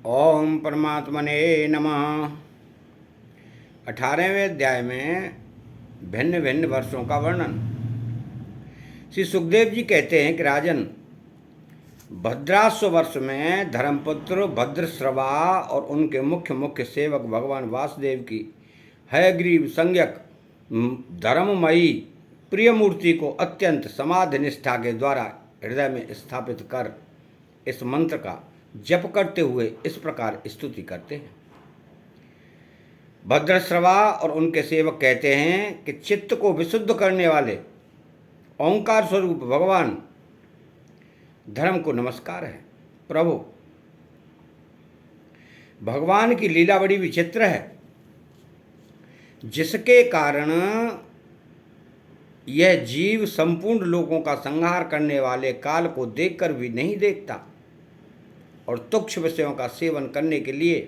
ओम परमात्मने नमः। 18वें अध्याय में भिन्न भिन्न वर्षों का वर्णन। श्री सुखदेव जी कहते हैं कि राजन, भद्राश्व वर्ष में धर्मपुत्र भद्रश्रवा और उनके मुख्य मुख्य सेवक भगवान वासुदेव की हयग्रीव संज्ञक धर्ममयी प्रिय मूर्ति को अत्यंत समाधि निष्ठा के द्वारा हृदय में स्थापित कर इस मंत्र का जप करते हुए इस प्रकार स्तुति करते हैं। भद्रश्रवा और उनके सेवक कहते हैं कि चित्त को विशुद्ध करने वाले ओंकार स्वरूप भगवान धर्म को नमस्कार है। प्रभु, भगवान की लीला बड़ी विचित्र है, जिसके कारण यह जीव संपूर्ण लोगों का संहार करने वाले काल को देखकर भी नहीं देखता और तुच्छ विषयों का सेवन करने के लिए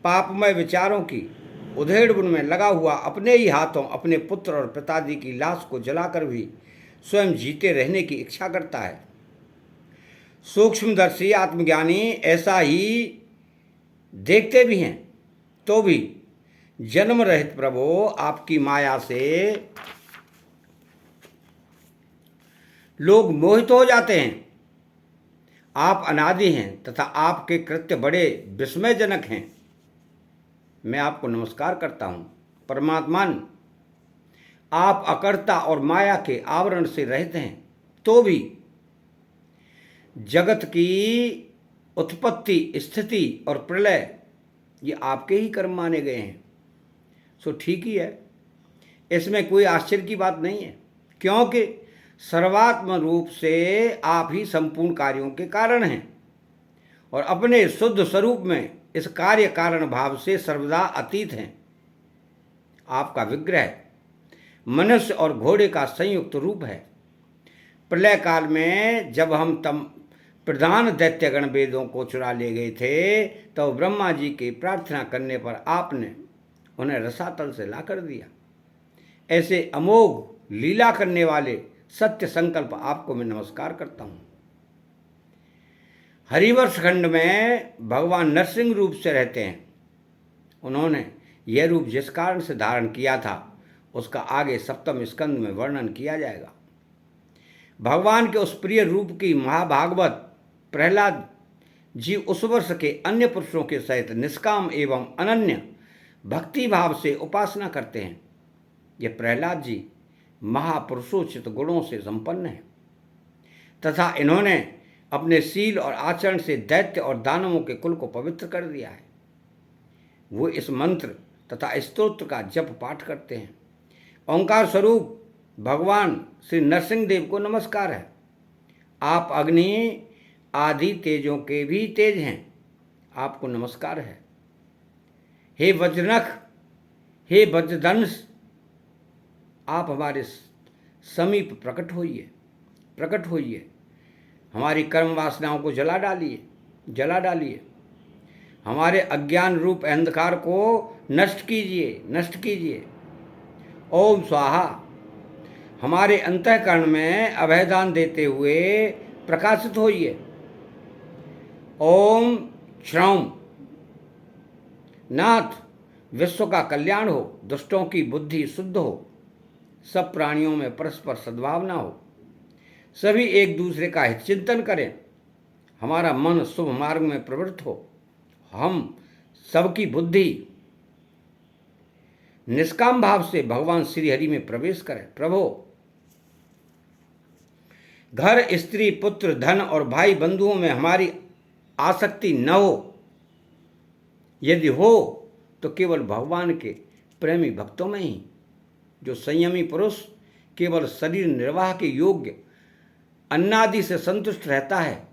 पापमय विचारों की उधेड़-बुन में लगा हुआ अपने ही हाथों अपने पुत्र और पिताजी की लाश को जलाकर भी स्वयं जीते रहने की इच्छा करता है। सूक्ष्मदर्शी आत्मज्ञानी ऐसा ही देखते भी हैं, तो भी जन्म रहित प्रभु आपकी माया से लोग मोहित हो जाते हैं। आप अनादि हैं तथा आपके कृत्य बड़े विस्मयजनक हैं। मैं आपको नमस्कार करता हूँ। परमात्मान, आप अकर्ता और माया के आवरण से रहित हैं, तो भी जगत की उत्पत्ति, स्थिति और प्रलय ये आपके ही कर्म माने गए हैं। सो ठीक ही है, इसमें कोई आश्चर्य की बात नहीं है, क्योंकि सर्वात्म रूप से आप ही संपूर्ण कार्यों के कारण हैं और अपने शुद्ध स्वरूप में इस कार्य कारण भाव से सर्वदा अतीत हैं। आपका विग्रह मनुष्य और घोड़े का संयुक्त रूप है। प्रलय काल में जब हम तम प्रधान दैत्यगण वेदों को चुरा ले गए थे, तो ब्रह्मा जी की प्रार्थना करने पर आपने उन्हें रसातल से ला कर दिया। ऐसे अमोघ लीला करने वाले सत्य संकल्प आपको मैं नमस्कार करता हूँ। हरिवर्ष खंड में भगवान नरसिंह रूप से रहते हैं। उन्होंने यह रूप जिस कारण से धारण किया था उसका आगे सप्तम स्कंद में वर्णन किया जाएगा। भगवान के उस प्रिय रूप की महाभागवत प्रहलाद जी उस वर्ष के अन्य पुरुषों के सहित निष्काम एवं अनन्य भक्ति भाव से उपासना करते हैं। ये प्रहलाद जी महापुरुषोचित गुणों से संपन्न हैं तथा इन्होंने अपने शील और आचरण से दैत्य और दानवों के कुल को पवित्र कर दिया है। वो इस मंत्र तथा स्तोत्र का जप पाठ करते हैं। ओंकार स्वरूप भगवान श्री नरसिंह देव को नमस्कार है। आप अग्नि आदि तेजों के भी तेज हैं, आपको नमस्कार है। हे वज्रनख, हे वज्रधनुष, आप हमारे समीप प्रकट होइए। हमारी कर्म वासनाओं को जला डालिए। हमारे अज्ञान रूप अंधकार को नष्ट कीजिए। ओम स्वाहा, हमारे अंतःकरण में अभयदान देते हुए प्रकाशित होइए। ओम श्रौम, नाथ, विश्व का कल्याण हो, दुष्टों की बुद्धि शुद्ध हो, सब प्राणियों में परस्पर सद्भावना हो, सभी एक दूसरे का हित चिंतन करें, हमारा मन शुभ मार्ग में प्रवृत्त हो, हम सबकी बुद्धि निष्काम भाव से भगवान श्री हरि में प्रवेश करें। प्रभु, घर, स्त्री, पुत्र, धन और भाई बंधुओं में हमारी आसक्ति न हो। यदि हो तो केवल भगवान के प्रेमी भक्तों में ही। जो संयमी पुरुष केवल शरीर निर्वाह के योग्य अन्नादि से संतुष्ट रहता है,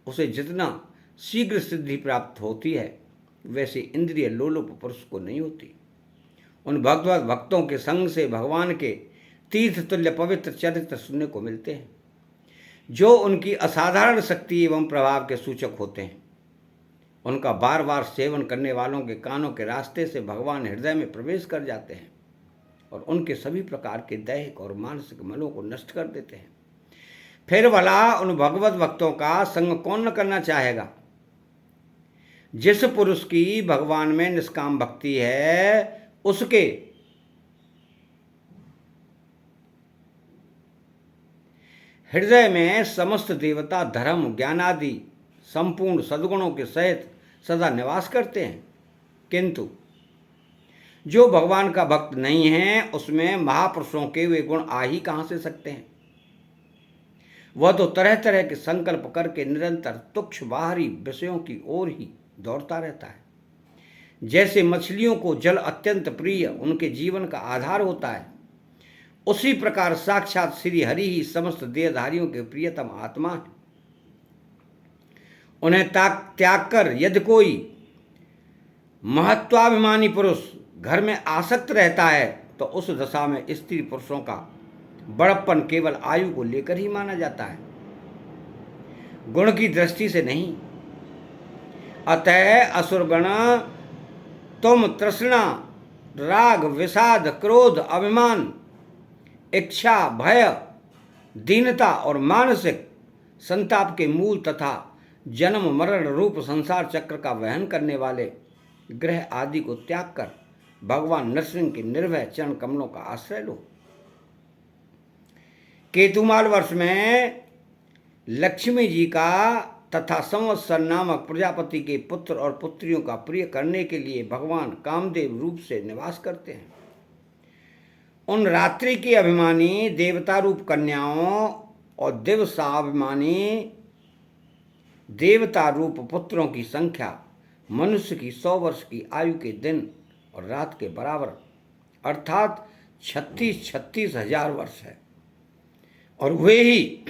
उसे जितना शीघ्र सिद्धि प्राप्त होती है, वैसे इंद्रिय लोलुप पुरुष को नहीं होती। उन भगवत भक्तों के संग से भगवान के तीर्थ तुल्य पवित्र चरित्र सुनने को मिलते हैं, जो उनकी असाधारण शक्ति एवं प्रभाव के सूचक होते हैं। उनका बार बार सेवन करने वालों के कानों के रास्ते से भगवान हृदय में प्रवेश कर जाते हैं और उनके सभी प्रकार के दैहिक और मानसिक मलों को नष्ट कर देते हैं। फिर भला उन भगवत भक्तों का संग कौन न करना चाहेगा। जिस पुरुष की भगवान में निष्काम भक्ति है उसके हृदय में समस्त देवता धर्म ज्ञान आदि संपूर्ण सद्गुणों के सहित सदा निवास करते हैं। किंतु जो भगवान का भक्त नहीं है उसमें महापुरुषों के वे गुण आ ही कहाँ से सकते हैं। वह तो तरह तरह के संकल्प करके निरंतर तुच्छ बाहरी विषयों की ओर ही दौड़ता रहता है। जैसे मछलियों को जल अत्यंत प्रिय उनके जीवन का आधार होता है, उसी प्रकार साक्षात श्री हरि ही समस्त देहधारियों के प्रियतम आत्मा है। उन्हें त्याग कर यदि कोई महत्वाभिमानी पुरुष घर में आसक्त रहता है तो उस दशा में स्त्री पुरुषों का बड़प्पन केवल आयु को लेकर ही माना जाता है, गुण की दृष्टि से नहीं। अतः असुरगण तुम तृष्णा राग विषाद क्रोध अभिमान इच्छा भय दीनता और मानसिक संताप के मूल तथा जन्म मरण रूप संसार चक्र का वहन करने वाले ग्रह आदि को त्याग कर भगवान नरसिंह के निर्भय चरण कमलों का आश्रय लो। केतुमाल वर्ष में लक्ष्मी जी का तथा संवत्सर नामक प्रजापति के पुत्र और पुत्रियों का प्रिय करने के लिए भगवान कामदेव रूप से निवास करते हैं। उन रात्रि की अभिमानी देवता रूप कन्याओं और दिवसाभिमानी देवता रूप पुत्रों की संख्या मनुष्य की 100 वर्ष की आयु के दिन और रात के बराबर अर्थात 36 हजार वर्ष है, और वे ही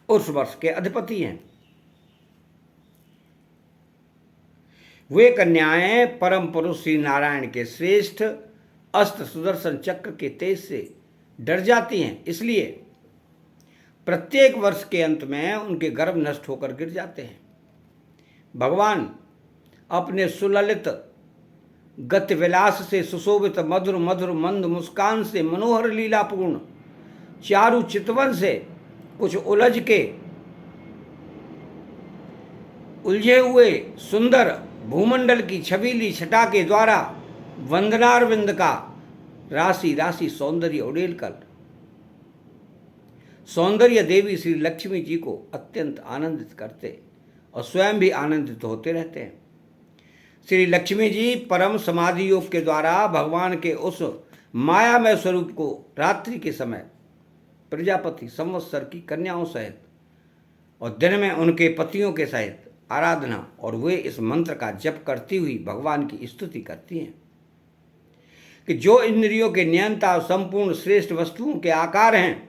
उस वर्ष के अधिपति हैं। वे कन्याएं परम पुरुष श्री नारायण के श्रेष्ठ अस्त्र सुदर्शन चक्र के तेज से डर जाती हैं, इसलिए प्रत्येक वर्ष के अंत में उनके गर्भ नष्ट होकर गिर जाते हैं। भगवान अपने सुललित गति विलास से सुशोभित मधुर मधुर मंद मुस्कान से मनोहर लीलापूर्ण चारु चितवन से कुछ उलझे हुए सुंदर भूमंडल की छबीली छटा के द्वारा वंदनारविंद का राशि राशि सौंदर्य उड़ेल कर सौंदर्य देवी श्री लक्ष्मी जी को अत्यंत आनंदित करते और स्वयं भी आनंदित होते रहते हैं। श्री लक्ष्मी जी परम समाधि योग के द्वारा भगवान के उस मायामय स्वरूप को रात्रि के समय प्रजापति संवत्सर की कन्याओं सहित और दिन में उनके पतियों के सहित आराधना और वे इस मंत्र का जप करती हुई भगवान की स्तुति करती हैं कि जो इंद्रियों के नियंता और संपूर्ण श्रेष्ठ वस्तुओं के आकार हैं,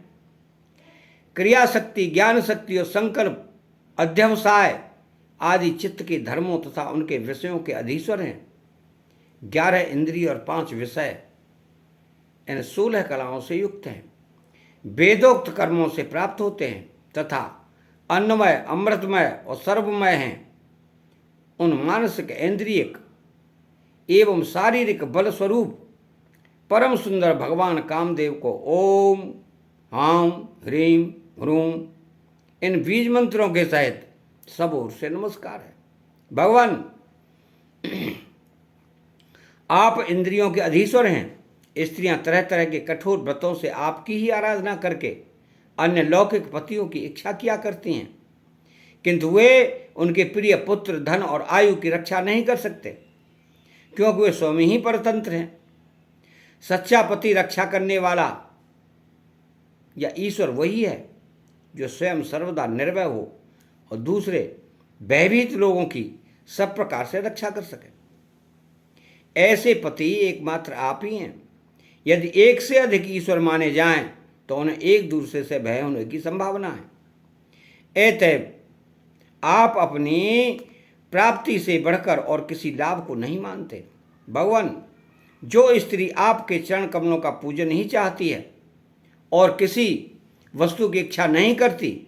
क्रिया शक्ति ज्ञान शक्ति और संकल्प अध्यवसाय आदि चित्त के धर्मों तथा उनके विषयों के अधीश्वर हैं। 11 इंद्रिय और 5 विषय इन 16 कलाओं से युक्त हैं, वेदोक्त कर्मों से प्राप्त होते हैं तथा अन्नमय अमृतमय और सर्वमय हैं। उन मानसिक इंद्रियक एवं शारीरिक बल स्वरूप परम सुंदर भगवान कामदेव को ओम हाम ह्रीम ह्रूम इन बीज मंत्रों के सहित सब ओर से नमस्कार है। भगवान आप इंद्रियों के अधीश्वर हैं। स्त्रियां तरह तरह के कठोर व्रतों से आपकी ही आराधना करके अन्य लौकिक पतियों की इच्छा किया करती हैं, किंतु वे उनके प्रिय पुत्र धन और आयु की रक्षा नहीं कर सकते, क्योंकि वे स्वयं ही परतंत्र हैं। सच्चा पति रक्षा करने वाला या ईश्वर वही है जो स्वयं सर्वदा निर्भय हो और दूसरे भयभीत लोगों की सब प्रकार से रक्षा कर सके। ऐसे पति एकमात्र आप ही हैं। यदि एक से अधिक ईश्वर माने जाएं तो उन्हें एक दूसरे से भय होने की संभावना है। अतः आप अपनी प्राप्ति से बढ़कर और किसी लाभ को नहीं मानते। भगवान, जो स्त्री आपके चरण कमलों का पूजन नहीं चाहती है और किसी वस्तु की इच्छा नहीं करती,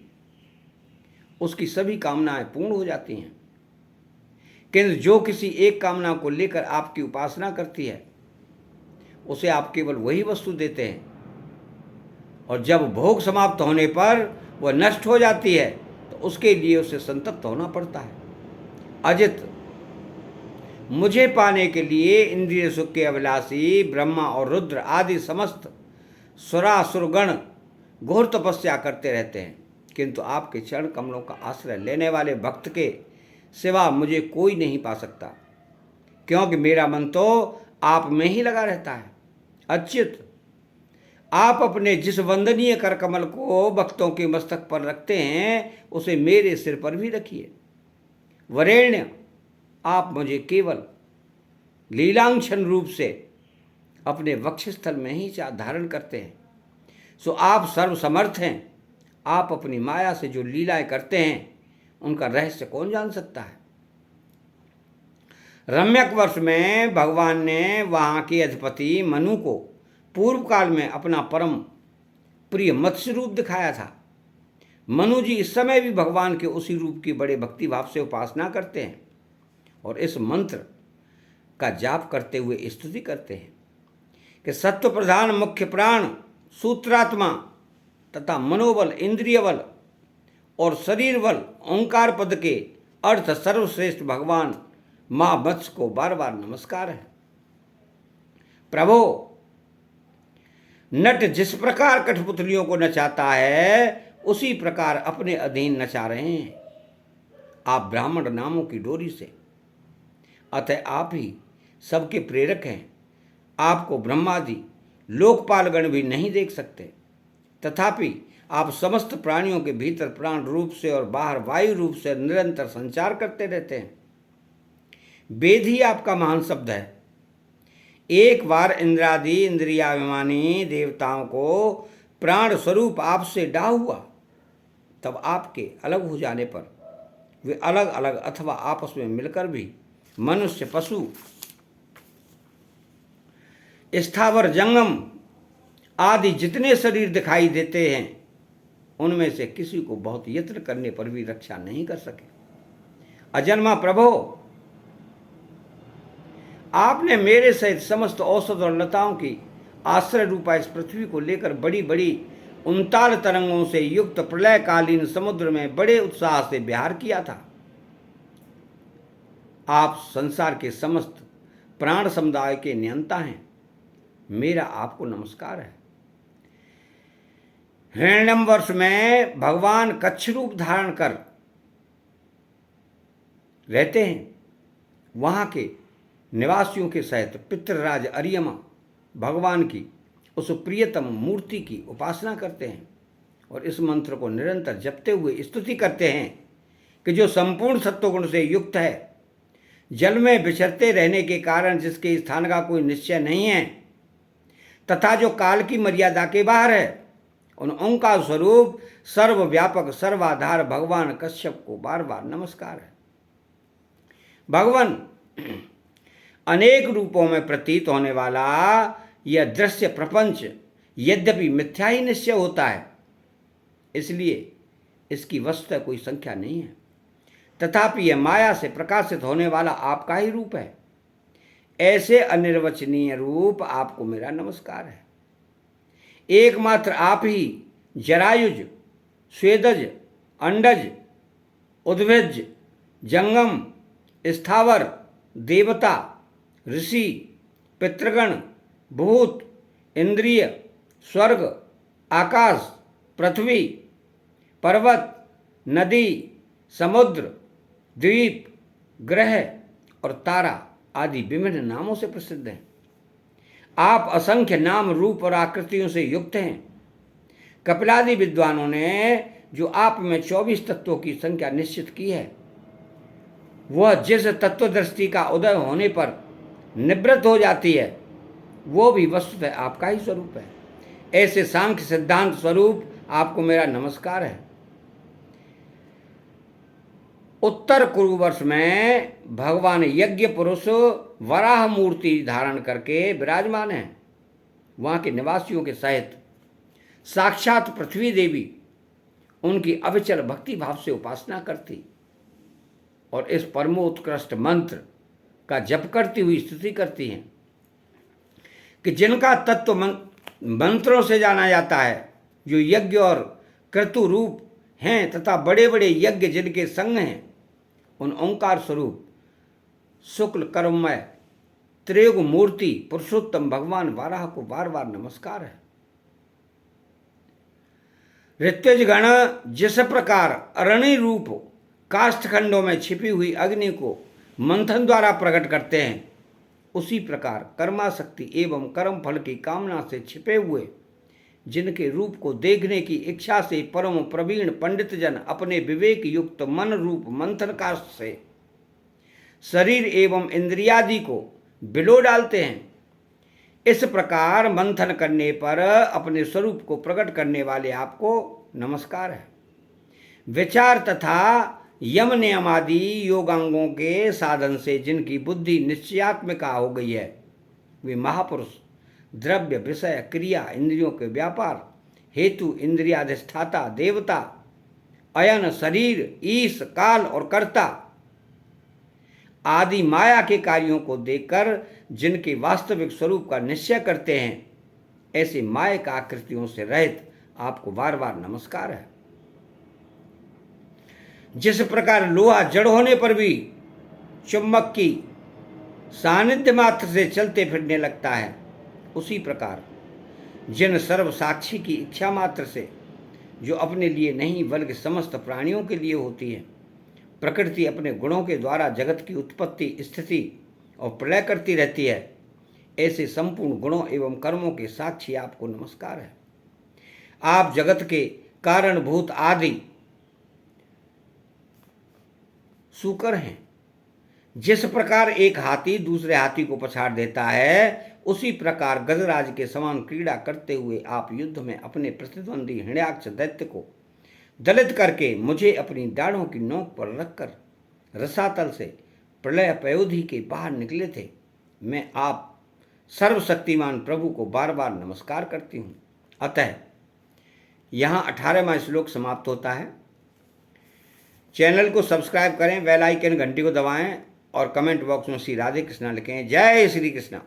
उसकी सभी कामनाएं पूर्ण हो जाती हैं, किंतु जो किसी एक कामना को लेकर आपकी उपासना करती है उसे आप केवल वही वस्तु देते हैं, और जब भोग समाप्त होने पर वह नष्ट हो जाती है तो उसके लिए उसे संतप्त होना पड़ता है। अजित, मुझे पाने के लिए इंद्रिय सुख के अभिलाषी ब्रह्मा और रुद्र आदि समस्त सुरासुरगण घोर तपस्या करते रहते हैं, किंतु आपके चरण कमलों का आश्रय लेने वाले भक्त के सिवा मुझे कोई नहीं पा सकता, क्योंकि मेरा मन तो आप में ही लगा रहता है। अच्युत, आप अपने जिस वंदनीय कर कमल को भक्तों के मस्तक पर रखते हैं उसे मेरे सिर पर भी रखिए। वरेण्य, आप मुझे केवल लीलांछन रूप से अपने वक्षस्थल में ही धारण करते हैं, सो आप सर्वसमर्थ हैं। आप अपनी माया से जो लीलाएं करते हैं उनका रहस्य कौन जान सकता है। रम्यक वर्ष में भगवान ने वहाँ के अधिपति मनु को पूर्व काल में अपना परम प्रिय मत्स्य रूप दिखाया था। मनु जी इस समय भी भगवान के उसी रूप की बड़े भक्ति भाव से उपासना करते हैं और इस मंत्र का जाप करते हुए स्तुति करते हैं कि सत्व प्रधान मुख्य प्राण सूत्रात्मा तथा मनोबल, इंद्रिय बल और शरीर बल ओंकार पद के अर्थ सर्वश्रेष्ठ भगवान माँ वत्स को बार बार नमस्कार है। प्रभो, नट जिस प्रकार कठपुतलियों को नचाता है उसी प्रकार अपने अधीन नचा रहे हैं आप ब्राह्मण नामों की डोरी से। अतः आप ही सबके प्रेरक हैं। आपको ब्रह्मादि लोकपालगण भी नहीं देख सकते, तथापि आप समस्त प्राणियों के भीतर प्राण रूप से और बाहर वायु रूप से निरंतर संचार करते रहते हैं। वेद ही आपका महान शब्द है। एक बार इंद्रादि इंद्रियाभिमानी देवताओं को प्राण स्वरूप आपसे डाह हुआ, तब आपके अलग हो जाने पर वे अलग अलग अथवा आपस में मिलकर भी मनुष्य, पशु, स्थावर, जंगम आदि जितने शरीर दिखाई देते हैं उनमें से किसी को बहुत यत्न करने पर भी रक्षा नहीं कर सके। अजन्मा प्रभो, आपने मेरे सहित समस्त औषध और लताओं की आश्रय रूपा इस पृथ्वी को लेकर बड़ी बड़ी 39 तरंगों से युक्त प्रलयकालीन समुद्र में बड़े उत्साह से विहार किया था। आप संसार के समस्त प्राण समुदाय के नियंता हैं। मेरा आपको नमस्कार है। हिरण्यम वर्ष में भगवान कच्छ रूप धारण कर रहते हैं। वहाँ के निवासियों के सहित पितृराज अरियमा भगवान की उस प्रियतम मूर्ति की उपासना करते हैं और इस मंत्र को निरंतर जपते हुए स्तुति करते हैं कि जो संपूर्ण सत्वगुण से युक्त है, जल में विचरते रहने के कारण जिसके स्थान का कोई निश्चय नहीं है तथा जो काल की मर्यादा के बाहर है, उन ओंकार स्वरूप सर्वव्यापक सर्वाधार भगवान कश्यप को बार बार नमस्कार है। भगवान अनेक रूपों में प्रतीत होने वाला यह दृश्य प्रपंच यद्यपि मिथ्या ही निश्चय होता है, इसलिए इसकी वस्तुतः कोई संख्या नहीं है, तथापि यह माया से प्रकाशित होने वाला आपका ही रूप है। ऐसे अनिर्वचनीय रूप आपको मेरा नमस्कार है। एकमात्र आप ही जरायुज, स्वेदज, अंडज, उद्भिज, जंगम, स्थावर, देवता, ऋषि, पितृगण, भूत, इंद्रिय, स्वर्ग, आकाश, पृथ्वी, पर्वत, नदी, समुद्र, द्वीप, ग्रह और तारा आदि विभिन्न नामों से प्रसिद्ध हैं। आप असंख्य नाम, रूप और आकृतियों से युक्त हैं। कपिलादि विद्वानों ने जो आप में 24 तत्वों की संख्या निश्चित की है, वह जिस तत्वदृष्टि का उदय होने पर निवृत्त हो जाती है, वो भी वस्तुतः आपका ही स्वरूप है। ऐसे सांख्य सिद्धांत स्वरूप आपको मेरा नमस्कार है। उत्तर कुरु वर्ष में भगवान यज्ञ पुरुष वराह मूर्ति धारण करके विराजमान हैं। वहाँ के निवासियों के सहित साक्षात पृथ्वी देवी उनकी अविचल भक्ति भाव से उपासना करती और इस परमोत्कृष्ट मंत्र का जप करती हुई स्तुति करती हैं कि जिनका तत्व मंत्रों से जाना जाता है, जो यज्ञ और क्रतु रूप हैं तथा बड़े बड़े यज्ञ जिनके संग हैं, उन ओंकार स्वरूप शुक्ल कर्ममय त्रियुग मूर्ति पुरुषोत्तम भगवान वाराह को बार बार नमस्कार है। ऋत्विज गण जिस प्रकार अरणि रूप काष्ठखंडों में छिपी हुई अग्नि को मंथन द्वारा प्रकट करते हैं, उसी प्रकार कर्माशक्ति एवं कर्म फल की कामना से छिपे हुए जिनके रूप को देखने की इच्छा से परम प्रवीण पंडित जन अपने विवेक युक्त मन रूप मंथन काष्ठ से शरीर एवं इंद्रियादि को बिलो डालते हैं। इस प्रकार मंथन करने पर अपने स्वरूप को प्रकट करने वाले आपको नमस्कार है। विचार तथा यम नियमादि योगांगों के साधन से जिनकी बुद्धि निश्चयात्मिका हो गई है, वे महापुरुष द्रव्य विषय क्रिया इंद्रियों के व्यापार हेतु इंद्रियाधिष्ठाता देवता अयन शरीर ईश काल और कर्ता आदि माया के कार्यों को देखकर जिनके वास्तविक स्वरूप का निश्चय करते हैं, ऐसे माया आकृतियों से रहित आपको बार बार नमस्कार है। जिस प्रकार लोहा जड़ होने पर भी चुंबक की सानिध्य मात्र से चलते फिरने लगता है, उसी प्रकार जिन सर्व साक्षी की इच्छा मात्र से, जो अपने लिए नहीं बल्कि समस्त प्राणियों के लिए होती है, प्रकृति अपने गुणों के द्वारा जगत की उत्पत्ति स्थिति और प्रलय करती रहती है, ऐसे संपूर्ण गुणों एवं कर्मों के साक्षी आपको नमस्कार है। आप जगत के कारणभूत आदि सूकर हैं। जिस प्रकार एक हाथी दूसरे हाथी को पछाड़ देता है, उसी प्रकार गजराज के समान क्रीड़ा करते हुए आप युद्ध में अपने प्रतिद्वंदी हिण्याक्ष दैत्य को दलित करके मुझे अपनी दाढ़ों की नोक पर रखकर रसातल से प्रलय पयोधि के बाहर निकले थे। मैं आप सर्वशक्तिमान प्रभु को बार बार नमस्कार करती हूँ। अतः यहाँ 18वां श्लोक समाप्त होता है। चैनल को सब्सक्राइब करें, बेल आइकन घंटी को दबाएं और कमेंट बॉक्स में श्री राधे कृष्णा लिखें। जय श्री कृष्णा।